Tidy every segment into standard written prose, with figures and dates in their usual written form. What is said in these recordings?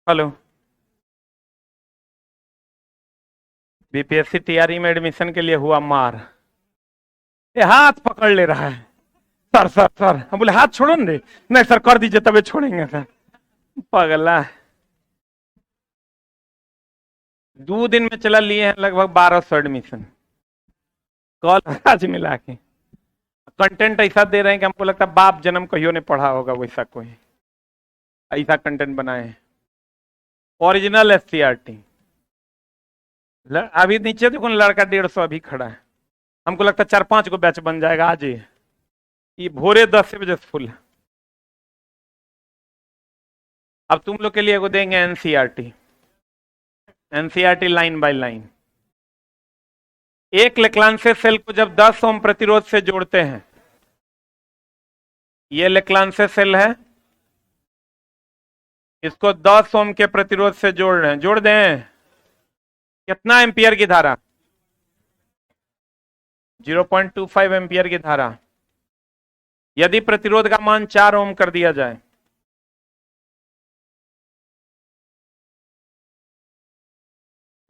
Hello. BPSC TRE में admission के लिए हुआ मार। ये हाथ पकड़ ले रहा है। सर सर सर, हम बोले हाथ छोड़ो ना रे। नहीं सर कर दीजिए तबे छोड़ेंगे सर। पगला है। 2 दिन में चला लिए हैं लगभग 1200 एडमिशन। कॉल आज मिला के कंटेंट ऐसा दे रहे हैं कि हमको लगता है बाप जन्म कहियो ने पढ़ा होगा वैसा कोई ऐसा कंटेंट बनाए। Original SCERT. अभी नीचे देखो ना, लड़का 150 अभी खड़ा है। हमको लगता है 4-5 को बैच बन जाएगा आज ही। ये भोरे 10 बजे से फुल है। अब तुम लोग के लिए को देंगे NCERT. NCERT line by line. एक लेक्लांसे सेल को जब 10 ओम प्रतिरोध से जोड़ते हैं, ये लेक्लांसे सेल है, इसको 10 ओम के प्रतिरोध से जोड़ रहे हैं, जोड़ दें कितना एम्पियर की धारा? 0.25 एम्पियर की धारा। यदि प्रतिरोध का मान 4 ओम कर दिया जाए,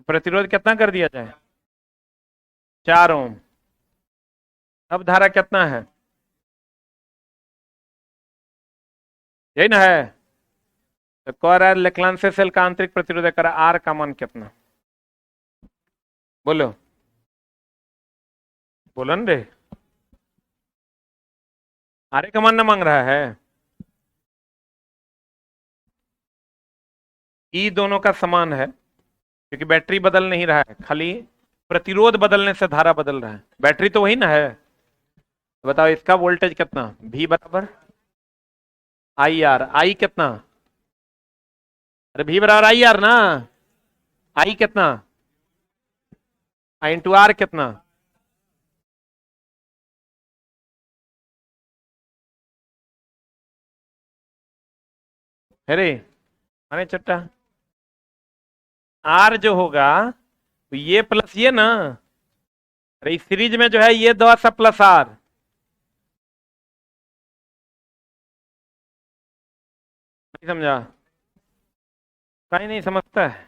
प्रतिरोध कितना कर दिया जाए? 4 ओम। अब धारा कितना है? यही ना है। तो कह रहा है लेक्लांसे सेल का आंतरिक प्रतिरोध कर आर का मान कितना? बोलो बोलो न रे। आर का मान ना मांग रहा है। ई दोनों का समान है क्योंकि बैटरी बदल नहीं रहा है, खाली प्रतिरोध बदलने से धारा बदल रहा है। बैटरी तो वही ना है। तो बताओ इसका वोल्टेज कितना? V बराबर आई आर। आई कितना? अरे V बराबर आई आर ना। आई कितना? आई इंटू आर कितना? अरे अरे चट्टा, आर जो होगा तो ये प्लस ये ना। अरे इस सीरीज में जो है ये 10 प्लस आर। नहीं समझा? कहीं नहीं समझता है।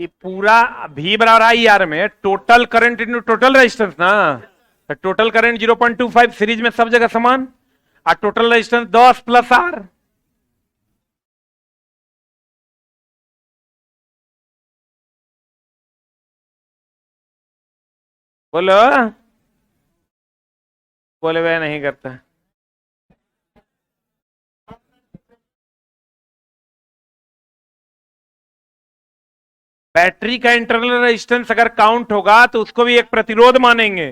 ये पूरा V बराबर आई आर में total current into total resistance ना। तो टोटल करंट 0.25 सीरीज में सब जगह समान, और टोटल रेजिस्टेंस 10 प्लस आर। बोलो बोले वह नहीं करता। बैटरी का इंटरनल रेजिस्टेंस अगर काउंट होगा तो उसको भी एक प्रतिरोध मानेंगे।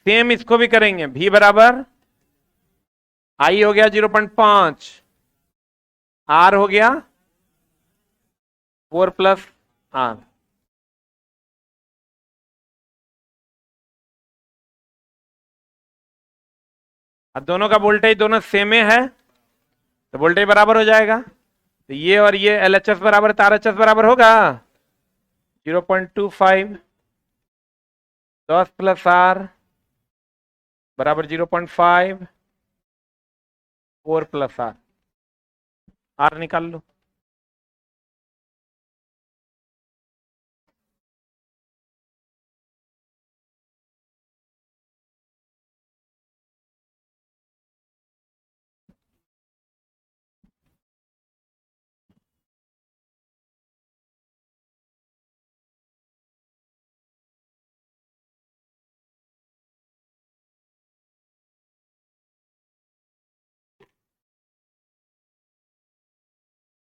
सेम इसको भी करेंगे। V बराबर आई हो गया 0.5, आर हो गया 4 प्लस आर। अब दोनों का वोल्टेज दोनों सेम है तो वोल्टेज बराबर हो जाएगा। तो ये और ये LHS बराबर तो RHS बराबर होगा 0.25 10 प्लस आर बराबर 0.5 4 प्लस आर। आर निकाल लो।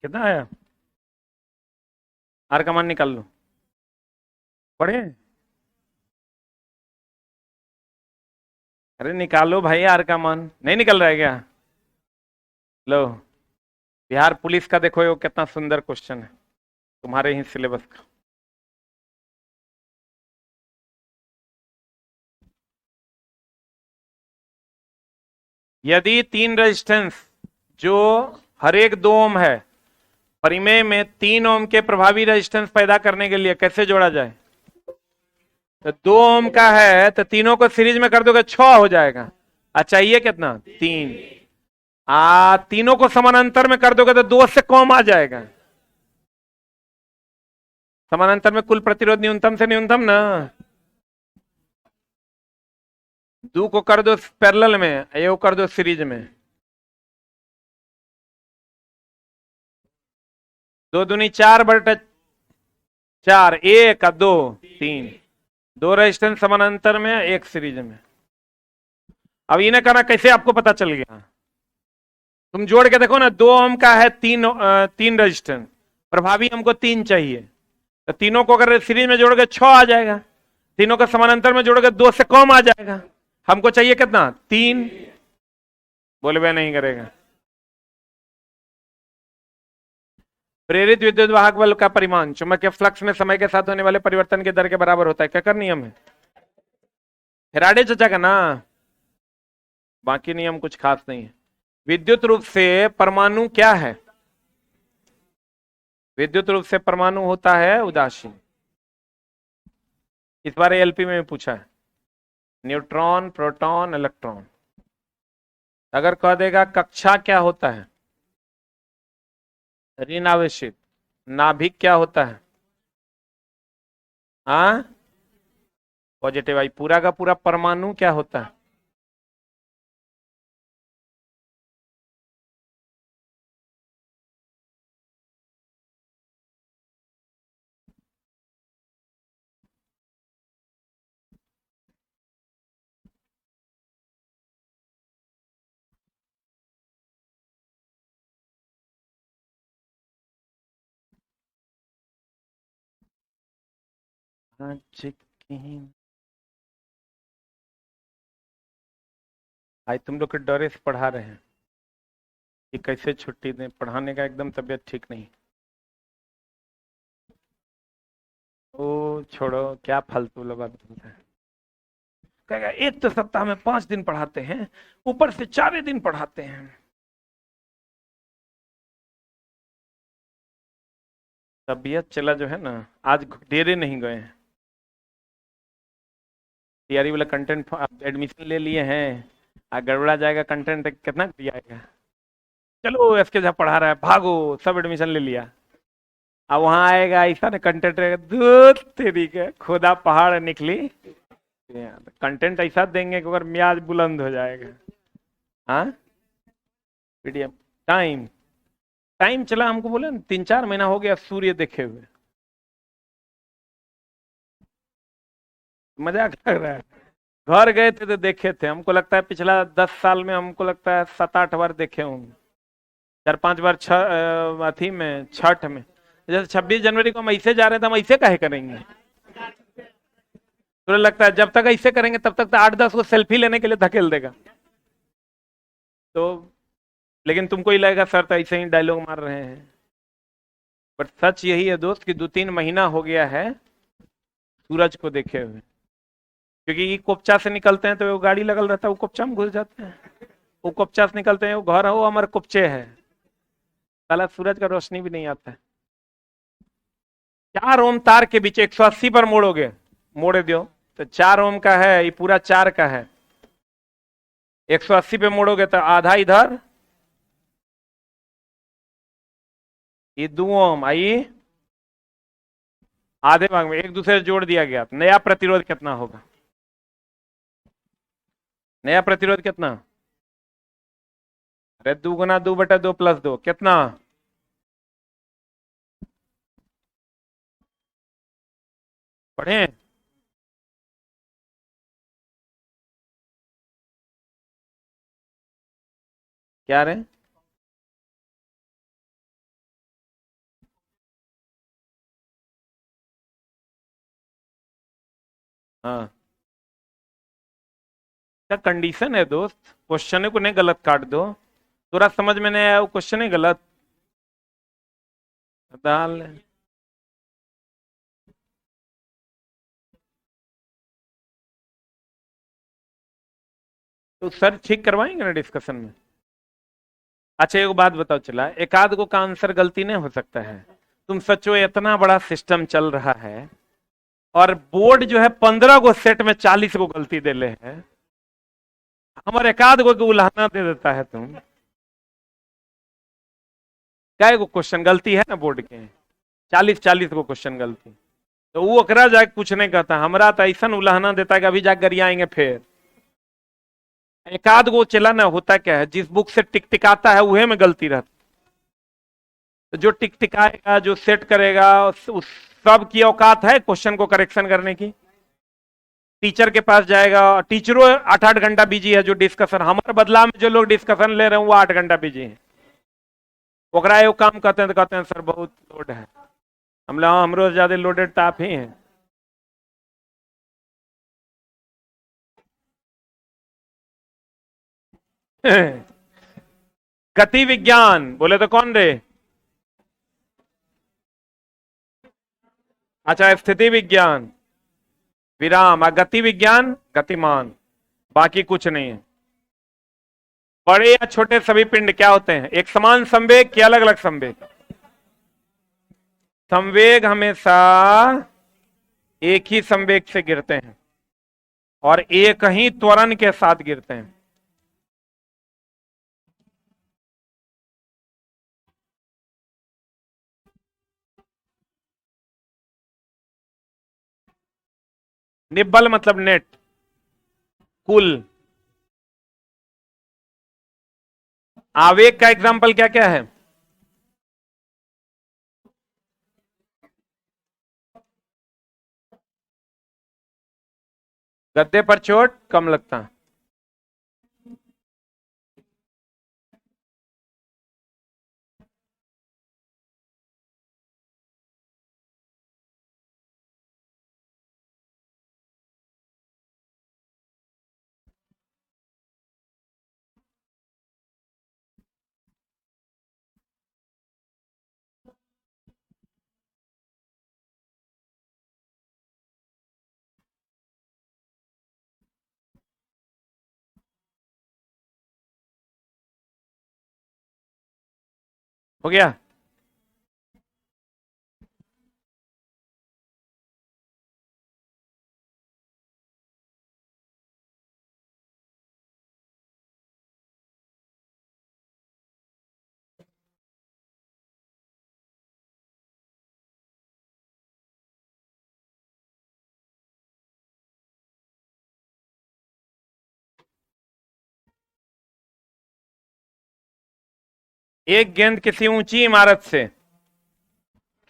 कितना आया? आर का मान निकाल लो। पढ़े? अरे निकालो भाई, आर का मान नहीं निकल रहा है क्या? लो, बिहार पुलिस का देखो ये कितना सुंदर क्वेश्चन है तुम्हारे ही सिलेबस का। यदि 3 रेजिस्टेंस जो हर एक 2 ओम है, परिमेय में 3 ओम के प्रभावी रेजिस्टेंस पैदा करने के लिए कैसे जोड़ा जाए? तो 2 ओम का है तो तीनों को सीरीज में कर दोगे 6 हो जाएगा। और चाहिए कितना? 3। तीनों को समानांतर में कर दोगे तो 2 से कम आ जाएगा। समानांतर में कुल प्रतिरोध न्यूनतम से न्यूनतम ना। 2 को कर दो पैरेलल में, ये को कर दो सीरीज में। 2 दूनी 4/4, 1 और 2 3, 2 रेजिस्टेंस समानांतर में, 1 सीरीज में। अब इन्हें करना कैसे आपको पता चल गया? तुम जोड़ के देखो ना, 2 ओम का है 3 रेजिस्टेंस, प्रभावी हमको 3 चाहिए, तो तीनों को अगर सीरीज में जोड़ोगे 6 आ जाएगा, तीनों को समानांतर में जोड़ोगे 2 से कम आ जाएगा। हमको चाहिए कितना? 3। बोले वह नहीं करेगा। प्रेरित विद्युत वाहक बल का परिमाण चुंबकीय फ्लक्स में समय के साथ होने वाले परिवर्तन के दर के बराबर होता है। क्या कर नियम है? फेराडे चचा का ना, बाकी नियम कुछ खास नहीं है। विद्युत रूप से परमाणु क्या है? विद्युत रूप से परमाणु होता है उदासीन। इस बार एलपी में पूछा है, न्यूट्रॉन, प्रोटॉन, इलेक्ट्रॉन। अगर कह देगा कक्षा क्या होता है? ऋण आवेशित। नाभिक क्या होता है? हाँ, पॉजिटिव। आई पूरा का पूरा परमाणु क्या होता है? आज तुम लोग के डरे से पढ़ा रहे हैं कि कैसे छुट्टी दें, पढ़ाने का एकदम तबीयत ठीक नहीं। ओ छोड़ो, क्या फालतू लोग बात बोलते हैं। कहेगा एक तो सप्ताह में 5 दिन पढ़ाते हैं, ऊपर से 4 दिन पढ़ाते हैं। तबीयत चला जो है ना, आज डेरे नहीं गए हैं। तैयारी वाला कंटेंट एडमिशन ले लिए हैं, गड़बड़ा जाएगा कंटेंट, कितना दिया? चलो इसके जहाँ पढ़ा रहा है भागो, सब एडमिशन ले लिया। अब वहां आएगा ऐसा ना कंटेंट रहेगा, दूध तेरी के खुदा पहाड़ निकली। कंटेंट ऐसा देंगे कि अगर म्याज बुलंद हो जाएगा। हाँ, पीडीएफ टाइम टाइम चला, हमको बोले 3-4 महीना हो गया सूर्य देखे हुए। मजाक लग रहा है। घर गए थे तो देखे थे, हमको लगता है पिछला 10 साल में हमको लगता है 7-8 बार देखे होंगे, 4-5 बार अथी में, छठ में। जैसे 26 जनवरी को हम ऐसे जा रहे थे, हम ऐसे काहे करेंगे? तो लगता है जब तक ऐसे करेंगे तब तक तो 8-10 को सेल्फी लेने के लिए धकेल देगा। तो लेकिन तुमको ही लगेगा सर तो ऐसे ही डायलॉग मार रहे हैं, बट सच यही है दोस्त कि 2-3 महीना हो गया है सूरज को देखे हुए। क्योंकि कोपचा से निकलते हैं तो वो गाड़ी लगल रहता है, वो कोपचा में घुस जाते हैं। वो कोपचा से निकलते हैं, वो घर हो हमारे कोपचे है, साला सूरज का रोशनी भी नहीं आता है। 4 ओम तार के बीच 180 पर मोड़ोगे, मोड़े दो तो 4 ओम का है, ये पूरा 4 का है। 180 पे मोड़ोगे तो आधा इधर, ये 2 ओम आई आधे भाग में एक दूसरे से जोड़ दिया गया, तो नया प्रतिरोध कितना होगा? नया प्रतिरोध कितना? अरे 2 गुना 2/2 + 2 कितना? पढ़े? क्या रे? हाँ, क्या कंडीशन है दोस्त? क्वेश्चन को नहीं गलत काट दो, थोड़ा समझ में नहीं आया वो क्वेश्चन ही गलत डाल। तो सर ठीक करवाएंगे ना डिस्कशन में। अच्छा एक बात बताओ, चला एक आध को का आंसर गलती नहीं हो सकता है? तुम सचो इतना बड़ा सिस्टम चल रहा है और बोर्ड जो है 15 गो सेट में 40 को गलती दे ले है, हमारे एक आध को उल्हाना दे देता है तुम। क्या को क्वेश्चन गलती है ना बोर्ड के, 40-40 को क्वेश्चन गलती। तो वो ओकरा जाके पूछने कहता, हमरा तो ऐसा उलाहना देता है कि अभी जाके गरियाएंगे फिर। एक आध गो चला ना, होता क्या है, जिस बुक से टिक टिकाता है वह में गलती रहती। तो जो टिक टिकाएगा, जो सेट करेगा, उस सब की औकात है क्वेश्चन को करेक्शन करने की। टीचर के पास जाएगा, टीचरों 8-8 घंटा बिजी है जो डिस्कशन, हमारे बदलाव में जो लोग डिस्कशन ले रहे हैं वो 8 घंटा बिजी है। ओकरा एगो काम कहते हैं तो कहते हैं सर बहुत लोड है। हम लोग हमरो ज्यादा लोडेड तो आप ही हैं। गति विज्ञान बोले तो कौन रे? अच्छा, स्थिति विज्ञान विराम, और गति विज्ञान गतिमान, बाकी कुछ नहीं है। बड़े या छोटे सभी पिंड क्या होते हैं? एक समान संवेग कि अलग अलग संवेग? संवेग हमेशा एक ही संवेग से गिरते हैं और एक ही त्वरण के साथ गिरते हैं। निब्बल मतलब नेट, कुल। आवेग का एग्जाम्पल क्या क्या है? गद्दे पर चोट कम लगता है। हो गया? एक गेंद किसी ऊंची इमारत से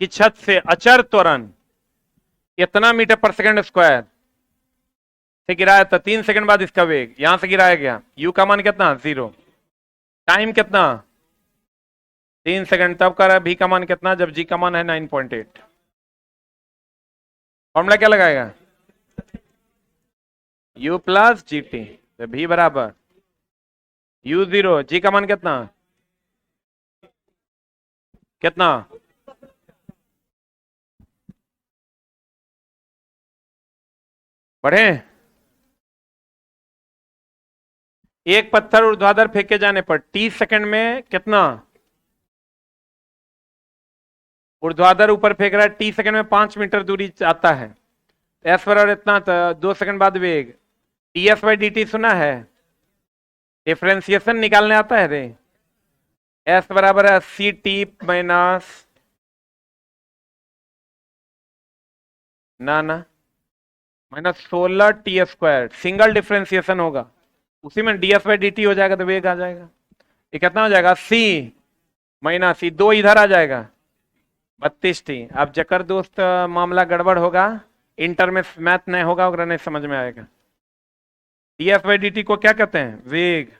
की छत से अचर त्वरण कितना मीटर पर सेकंड स्क्वायर से गिराया था, 3 सेकंड बाद इसका वेग यहां से गिराया गया, यू का मान कितना? 0। टाइम कितना? 3 सेकंड। तब कर भी का मान कितना जब जी का मान है 9.8? फॉर्मूला क्या लगाएगा? u प्लस जी टी, तो भी बराबर u0, जी का मान कितना? कितना? बढ़े? एक पत्थर ऊर्ध्वाधर फेंके जाने पर 30 सेकंड में कितना? ऊर्ध्वाधर ऊपर फेंक रहा है, 30 सेकंड में 5 मीटर दूरी आता है। एस बराबर इतना, 2 सेकंड बाद वेग। T S by D T सुना है? डिफ्रेंसिएशन निकालने आता है रे। एस बराबर है सी टी माइनस, ना ना, -16 t²। सिंगल डिफ्रेंसिएशन होगा, उसी में D S by D T हो जाएगा तो वेग आ जाएगा। ये कितना हो जाएगा? सी माइनस सी, 2 इधर आ जाएगा, 32t। अब जकर दोस्त मामला गड़बड़ होगा, इंटर में मैथ नहीं होगा, ओकरा नहीं समझ में आएगा। D F by D T को क्या कहते हैं? वेग।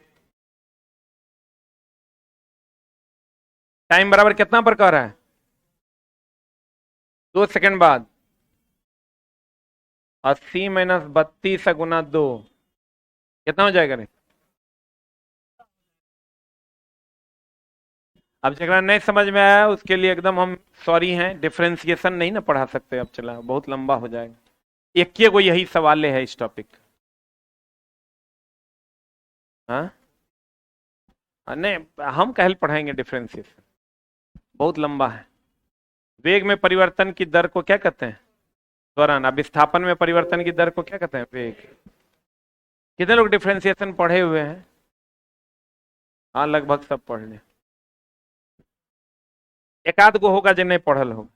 टाइम बराबर कितना पर कह रहा है? 2 सेकंड बाद 80 माइनस 32 गुना 2 कितना हो जाएगा रे? अब जरा नहीं समझ में आया उसके लिए एकदम हम सॉरी हैं, डिफरेंशिएशन नहीं ना पढ़ा सकते, अब चला बहुत लंबा हो जाएगा। एक को यही सवाल है इस टॉपिक। हाँ नहीं, हम कल पढ़ाएंगे डिफरेंशिएशन, बहुत लंबा है। वेग में परिवर्तन की दर को क्या कहते हैं? त्वरण। अब विस्थापन में परिवर्तन की दर को क्या कहते हैं? वेग। कितने लोग डिफरेंशिएशन पढ़े हुए हैं? हाँ लगभग सब पढ़ लें। एक आध गो होगा जिन्हें पढ़ल हो।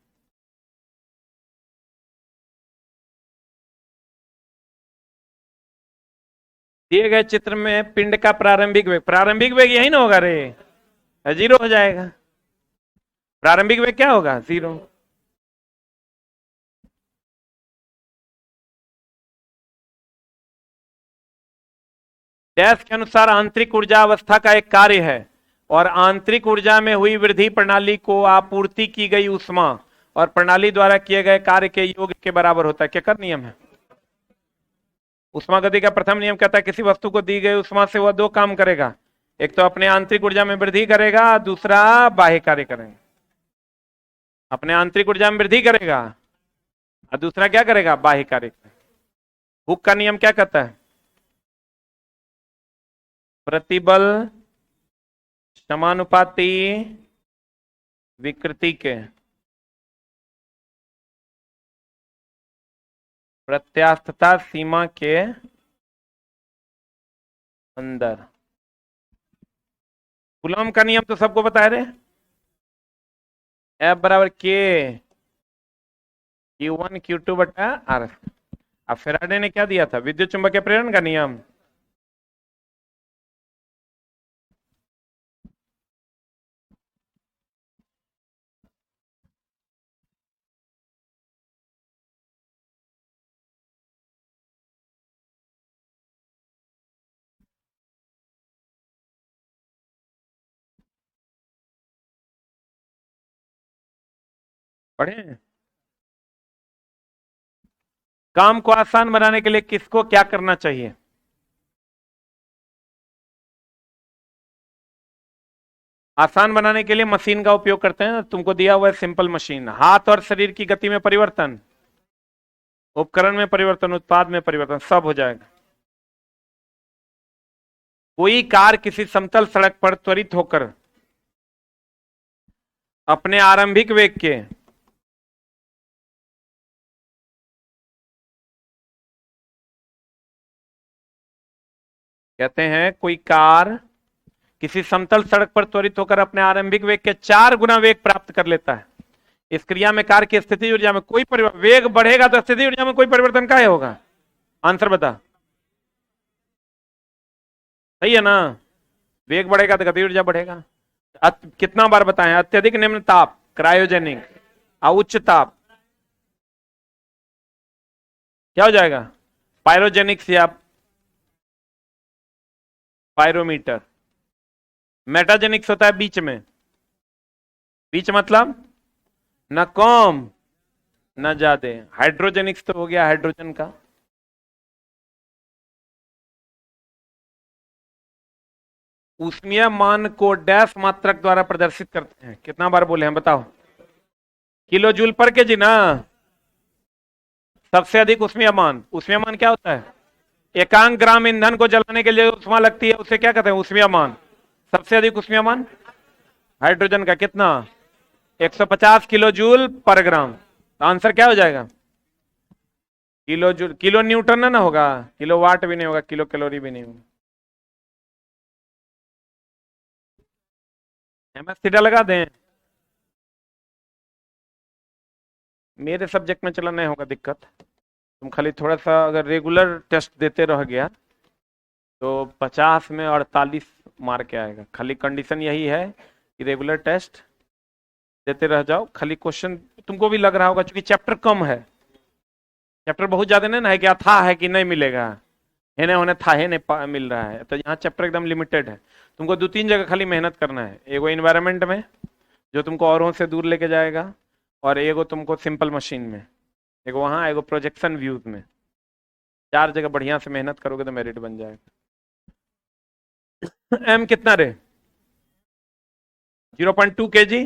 दिए गए चित्र में पिंड का प्रारंभिक वेग यही ना होगा रे, जीरो हो जाएगा। प्रारंभिक वेग क्या होगा? जीरो। डैश के अनुसार आंतरिक ऊर्जा अवस्था का एक कार्य है और आंतरिक ऊर्जा में हुई वृद्धि प्रणाली को आपूर्ति की गई ऊष्मा और प्रणाली द्वारा किए गए कार्य के योग के बराबर होता है। क्या कर नियम है? उष्मा गति का प्रथम नियम कहता है किसी वस्तु को दी गई उष्मा से वह दो काम करेगा, एक तो अपने आंतरिक ऊर्जा में वृद्धि करेगा, दूसरा बाह्य कार्य करेगा। अपने आंतरिक ऊर्जा में वृद्धि करेगा और दूसरा क्या करेगा? बाह्य कार्य करेगा। हुक का नियम क्या कहता है? प्रतिबल समानुपाती विकृति के प्रत्यास्थता सीमा के अंदर। कूलॉम का नियम तो सबको बता रहे, F बराबर के Q1 Q2 बटा R। अब फेराडे ने क्या दिया था? विद्युत चुंबकीय प्रेरण का नियम। पढ़े? काम को आसान बनाने के लिए किसको क्या करना चाहिए? आसान बनाने के लिए मशीन का उपयोग करते हैं। तुमको दिया हुआ है सिंपल मशीन। हाथ और शरीर की गति में परिवर्तन, उपकरण में परिवर्तन, उत्पाद में परिवर्तन, सब हो जाएगा। कोई कार किसी समतल सड़क पर त्वरित होकर अपने आरंभिक वेग के कहते हैं कोई कार किसी समतल सड़क पर त्वरित होकर अपने आरंभिक वेग के 4 गुना वेग प्राप्त कर लेता है। इस क्रिया में कार की स्थिति ऊर्जा में कोई परिवर्तन, वेग बढ़ेगा तो स्थिति ऊर्जा में कोई परिवर्तन क्या होगा? आंसर बता। सही है ना? वेग बढ़ेगा तो गति ऊर्जा बढ़ेगा। कितना बार बताएं? अत्यधिक निम्न ताप क्रायोजेनिक, उच्च ताप क्या हो जाएगा? पायरोजेनिक्स या पायरोमीटर। मेटाजेनिक्स होता है बीच में, बीच मतलब न कम न ज्यादा। हाइड्रोजेनिक्स तो हो गया हाइड्रोजन का। ऊष्मीय मान को डैश मात्रक द्वारा प्रदर्शित करते हैं। कितना बार बोले हैं बताओ? किलो जूल पर केजी ना। सबसे अधिक ऊष्मीय मान, ऊष्मीय मान क्या होता है? एकांक ग्राम ईंधन को जलाने के लिए ऊष्मा लगती है, उसे क्या कहते हैं? ऊष्मीय मान। सबसे अधिक ऊष्मीय मान हाइड्रोजन का कितना? 150 किलो जूल पर ग्राम। तो आंसर क्या हो जाएगा? Kilo joule. किलो न्यूटन ना होगा, किलो वाट भी नहीं होगा, किलो कैलोरी भी नहीं होगा। एमएस थीटा लगा दें। मेरे सब्जेक्ट में चला नहीं होगा दिक्कत। तुम खाली थोड़ा सा अगर रेगुलर टेस्ट देते रह गया तो 50 में 48 मार्क आएगा। खाली कंडीशन यही है कि रेगुलर टेस्ट देते रह जाओ। खाली क्वेश्चन तुमको भी लग रहा होगा क्योंकि चैप्टर कम है, चैप्टर बहुत ज्यादा नहीं ना है कि था है कि नहीं मिलेगा, है नहीं होने था है नहीं मिल रहा है। तो यहाँ चैप्टर एकदम लिमिटेड है। तुमको 2-3 जगह खाली मेहनत करना है। एगो इन्वायरमेंट में जो तुमको औरों से दूर लेके जाएगा, और एगो तुमको सिंपल मशीन में, एगो वहां, एगो प्रोजेक्शन व्यूज में। 4 जगह बढ़िया से मेहनत करोगे तो मेरिट बन जाएगा। एम कितना रे? 0.2 kg।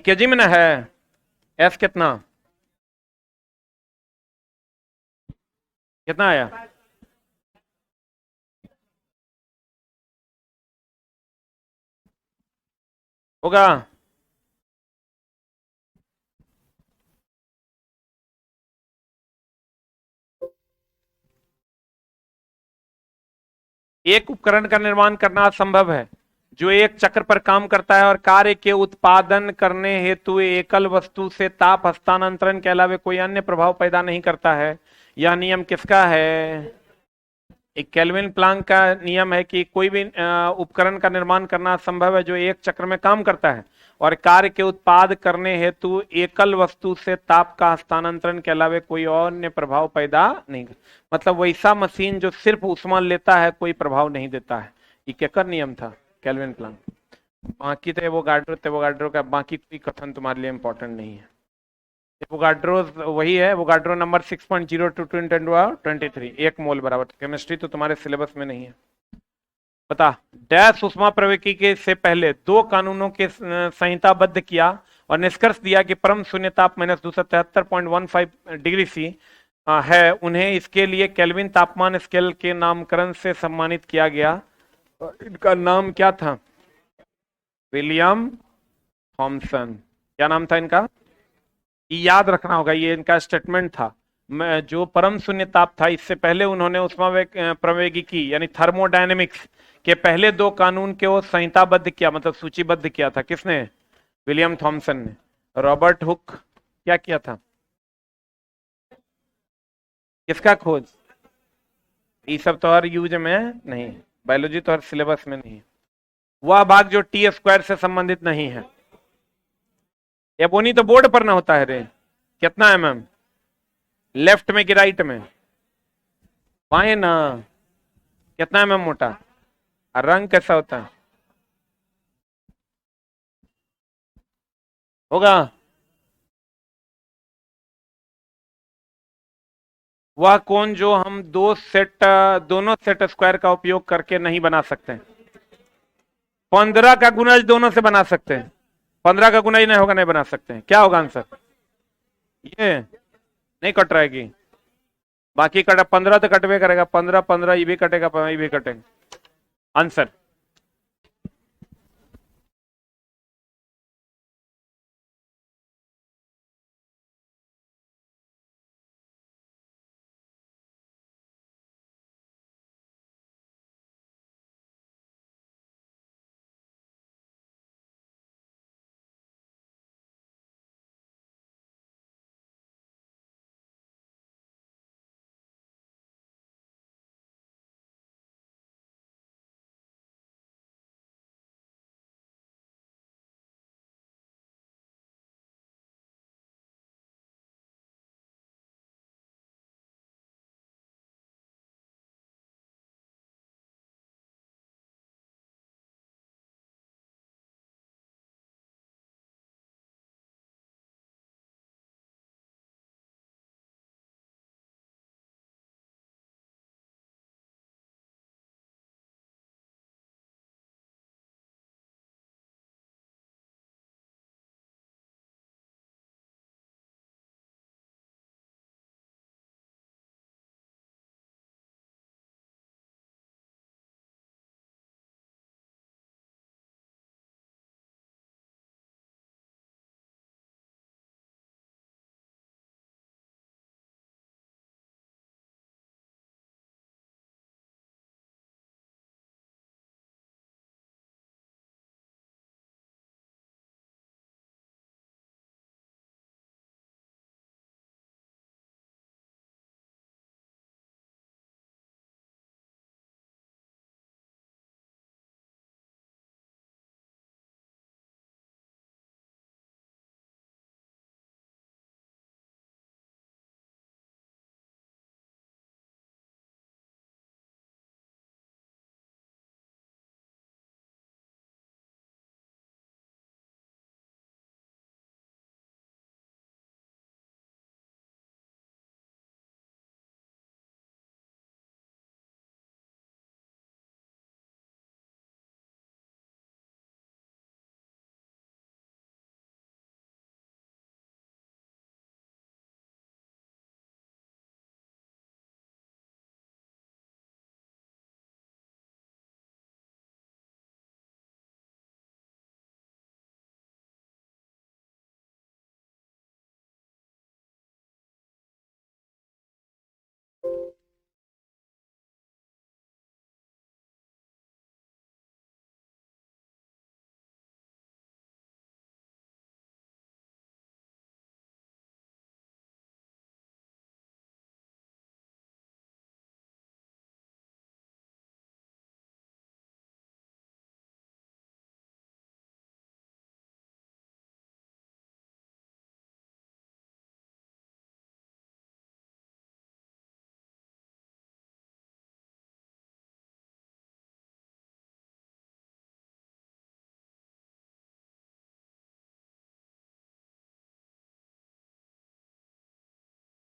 केजी में ना है। एस कितना? कितना आया? होगा। एक उपकरण का निर्माण करना असंभव है जो एक चक्र पर काम करता है और कार्य के उत्पादन करने हेतु एकल वस्तु से ताप हस्तांतरण के अलावा कोई अन्य प्रभाव पैदा नहीं करता है। यह नियम किसका है? एक केल्विन प्लांक का नियम है कि कोई भी उपकरण का निर्माण करना संभव है जो एक चक्र में काम करता है और कार्य के उत्पाद करने हेतु एकल वस्तु से ताप का हस्तांतरण के अलावा कोई और अन्य प्रभाव पैदा नहीं, मतलब वैसा मशीन जो सिर्फ ऊष्मा लेता है, कोई प्रभाव नहीं देता है। ये केकर नियम था? Kelvin Planck. बाकी तो एवोगाड्रो का बाकी कोई कथन तुम्हारे लिए इंपॉर्टेंट नहीं है। एवोगाड्रो वही है, एवोगाड्रो नंबर 6.02 1 मोल बराबर। केमिस्ट्री तो तुम्हारे सिलेबस में नहीं है। बता, डैश उष्मा प्रवैगिकी के से पहले दो कानूनों के संहिताबद्ध किया और निष्कर्ष दिया कि परम शून्य ताप -273.15 डिग्री सी है। उन्हें इसके लिए केल्विन तापमान स्केल के नामकरण से सम्मानित किया गया। इनका नाम क्या था? William Thomson. क्या नाम था इनका? याद रखना होगा, ये इनका स्टेटमेंट था। जो परम शून्य ताप था, इससे पहले उन्होंने उष्मा प्रवैगिकी यानी थर्मोडायनेमिक्स के पहले दो कानून के वो संहिताबद्ध किया, मतलब सूचीबद्ध किया था। किसने? विलियम थॉमसन ने। रॉबर्ट हुक क्या किया था? किसका खोज? ये सब तो हर यूज में नहीं, बायोलॉजी तो हर सिलेबस में नहीं। वह भाग जो टी स्क्वायर से संबंधित नहीं है। एबोनी तो बोर्ड पर ना होता है रे। कितना mm? लेफ्ट में कि राइट में? बाएं ना। कितना mm मोटा? और रंग कैसा होता है? होगा। वह कोण जो हम दोनों सेट स्क्वायर का उपयोग करके नहीं बना सकते। 15 का गुणज दोनों से बना सकते हैं। 15 का गुणज नहीं होगा, नहीं बना सकते हैं। क्या होगा आंसर? ये नहीं कट रहेगी। बाकी कट 15 तो कटवे करेगा, 15 15 ये भी कटेगा, ये भी कटेगा। आंसर